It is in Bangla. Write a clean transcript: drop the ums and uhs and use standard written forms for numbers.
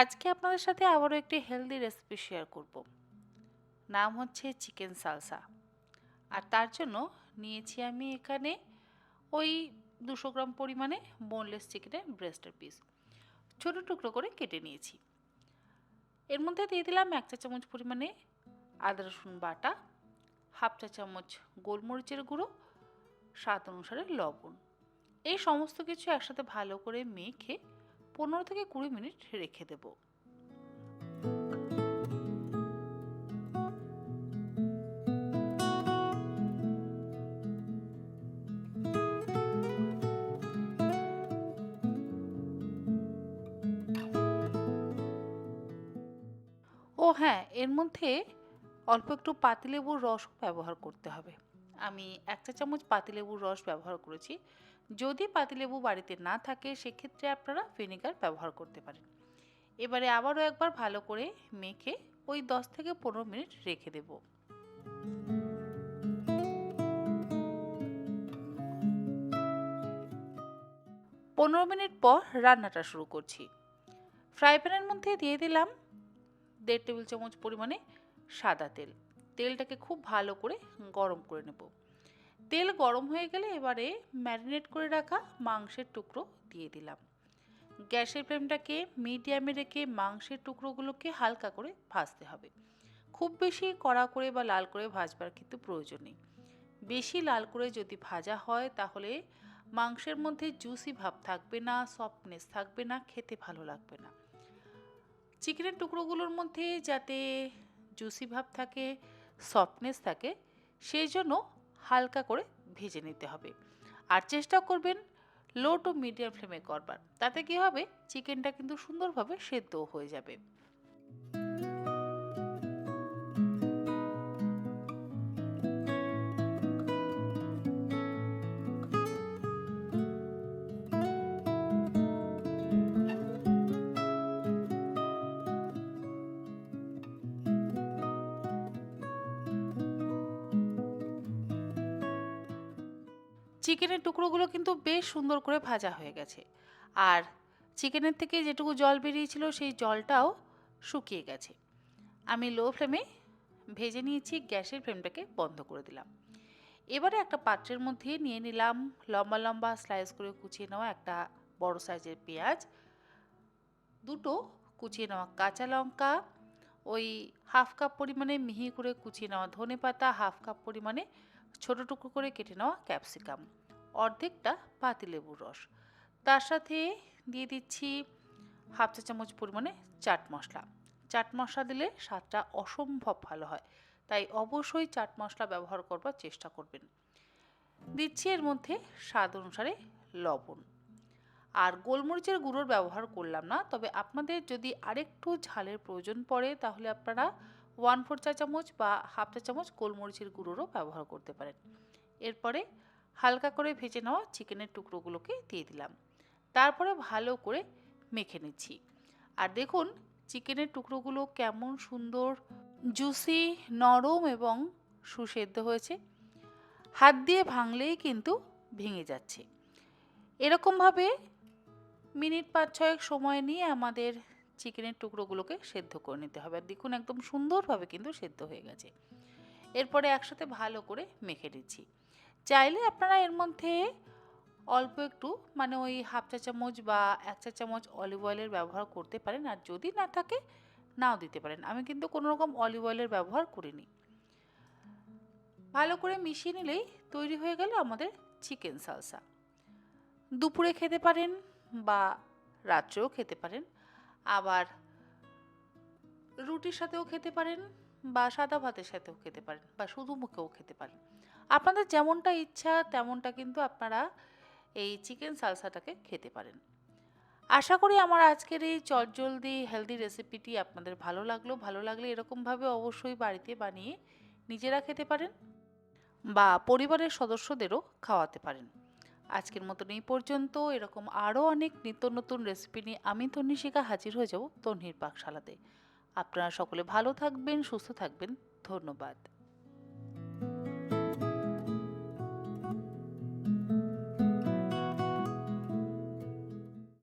আজকে আপনাদের সাথে আবারও একটি হেলদি রেসিপি শেয়ার করব। নাম হচ্ছে চিকেন সালসা। আর তার জন্য নিয়েছি আমি এখানে ওই 200 গ্রাম পরিমাণে বোনলেস চিকেনের ব্রেস্টের পিস ছোট টুকরো করে কেটে নিয়েছি। এর মধ্যে দিয়ে দিলাম 1 চা চামচ পরিমাণে আদা রসুন বাটা, হাফ চা চামচ গোলমরিচের গুঁড়ো, স্বাদ অনুসারে লবণ। এই সমস্ত কিছু একসাথে ভালো করে মেখে 15 থেকে 20 মিনিট রেখে দেবো। ও হ্যাঁ, এর মধ্যে অল্প একটু পাতিলেবুর রসও ব্যবহার করতে হবে। আমি 1 চা চামচ পাতিলেবুর রস ব্যবহার করেছি। যদি পাতিলেবু বাড়িতে না থাকে সেক্ষেত্রে আপনারা ভিনেগার ব্যবহার করতে পারেন। এবারে আবারও একবার ভালো করে মেখে ওই 10 থেকে 15 মিনিট রেখে দেব। 15 মিনিট পর রান্নাটা শুরু করছি। ফ্রাই প্যানের মধ্যে দিয়ে দিলাম 1.5 টেবিল চামচ পরিমাণে সাদা তেল। তেলটাকে খুব ভালো করে গরম করে নেব। তেল গরম হয়ে গেলে এবারে ম্যারিনেট করে রাখা মাংসের টুকরো দিয়ে দিলাম। গ্যাসের ফ্লেমটাকে মিডিয়ামে রেখে মাংসের টুকরোগুলোকে হালকা করে ভাজতে হবে। খুব বেশি কড়া করে বা লাল করে ভাজবার কিন্তু প্রয়োজন নেই। বেশি লাল করে যদি ভাজা হয় তাহলে মাংসের মধ্যে জুসি ভাব থাকবে না, সফটনেস থাকবে না, খেতে ভালো লাগবে না। চিকেনের টুকরোগুলোর মধ্যে যাতে জুসি ভাব থাকে, সফটনেস থাকে, সেই জন্য হালকা করে ভেজে নিতে হবে। আর চেষ্টা করবেন লো টু মিডিয়াম ফ্লেমে করবার। তাতে কি হবে, চিকেনটা কিন্তু সুন্দরভাবে সেদ্ধ হয়ে যাবে। চিকেনের টুকরোগুলো কিন্তু বেশ সুন্দর করে ভাজা হয়ে গেছে। আর চিকেনের থেকে যেটুকু জল বেরিয়েছিল সেই জলটাও শুকিয়ে গেছে। আমি লো ফ্লেমে ভেজে নিয়েছি, গ্যাসের ফ্লেমটাকে বন্ধ করে দিলাম। এবারে একটা পাত্রের মধ্যে নিয়ে নিলাম লম্বা লম্বা স্লাইস করে কুচিয়ে নেওয়া একটা বড় সাইজের পেঁয়াজ, দুটো কুচিয়ে নেওয়া কাঁচা লঙ্কা, ওই হাফ কাপ পরিমাণে মিহি করে কুচিয়ে নেওয়া ধনেপাতা, হাফ কাপ পরিমাণে ছোট টুকরো করে কেটে নেওয়া ক্যাপসিকাম, অর্ধেকটা পাতিলেবুর রস। তার সাথে দিয়ে দিচ্ছি হাফ চা চামচ পরিমাণে চাট মশলা। চাট মশলা দিলে স্বাদটা অসম্ভব ভালো হয়, তাই অবশ্যই চাট মশলা ব্যবহার করবার চেষ্টা করবেন। দিচ্ছি এর মধ্যে স্বাদ অনুসারে লবণ। আর গোলমরিচের গুঁড়োর ব্যবহার করলাম না, তবে আপনাদের যদি আরেকটু ঝালের প্রয়োজন পড়ে তাহলে আপনারা 1/4 চা চামচ বা হাফ চা চামচ গোলমরিচের গুঁড়োরও ব্যবহার করতে পারেন। এরপরে হালকা করে ভেজে নেওয়া চিকেনের টুকরোগুলোকে দিয়ে দিলাম। তারপরে ভালো করে মেখে নিচ্ছি। আর দেখুন চিকেনের টুকরোগুলো কেমন সুন্দর জুসি, নরম এবং সুসেদ্ধ হয়েছে। হাত দিয়ে ভাঙলেই কিন্তু ভেঙে যাচ্ছে। এরকমভাবে মিনিট 5-6 সময় নিয়ে আমাদের চিকেনের টুকরোগুলোকে সেদ্ধ করে নিতে হবে। আর দেখুন একদম সুন্দরভাবে কিন্তু সেদ্ধ হয়ে গেছে। এরপরে একসাথে ভালো করে মেখে নিচ্ছি। চাইলে আপনারা এর মধ্যে অল্প একটু মানে ওই হাফ চা চামচ বা 1 চা চামচ অলিভ অয়েলের ব্যবহার করতে পারেন। আর যদি না থাকে নাও দিতে পারেন। আমি কিন্তু কোনো রকম অলিভ অয়েলের ব্যবহার করিনি। ভালো করে মিশিয়ে নিলেই তৈরি হয়ে গেল আমাদের চিকেন সালসা। দুপুরে খেতে পারেন বা রাত্রেও খেতে পারেন, আবার রুটির সাথেও খেতে পারেন বা সাদা ভাতের সাথেও খেতে পারেন বা শুধু মুখেও খেতে পারেন। আপনাদের যেমনটা ইচ্ছা তেমনটা কিন্তু আপনারা এই চিকেন সালসাটাকে খেতে পারেন। আশা করি আমার আজকের এই চটজলদি হেলদি রেসিপিটি আপনাদের ভালো লাগলো। ভালো লাগলে এরকমভাবে অবশ্যই বাড়িতে বানিয়ে নিজেরা খেতে পারেন বা পরিবারের সদস্যদেরও খাওয়াতে পারেন। আজকের মতন এই পর্যন্ত। এরকম আরও অনেক নিত্য নতুন রেসিপি নিয়ে আমি তন্নিশিকা হাজির হয়ে যাব তন্নির পাকশালাতে। আপনারা সকলে ভালো থাকবেন, সুস্থ থাকবেন। ধন্যবাদ।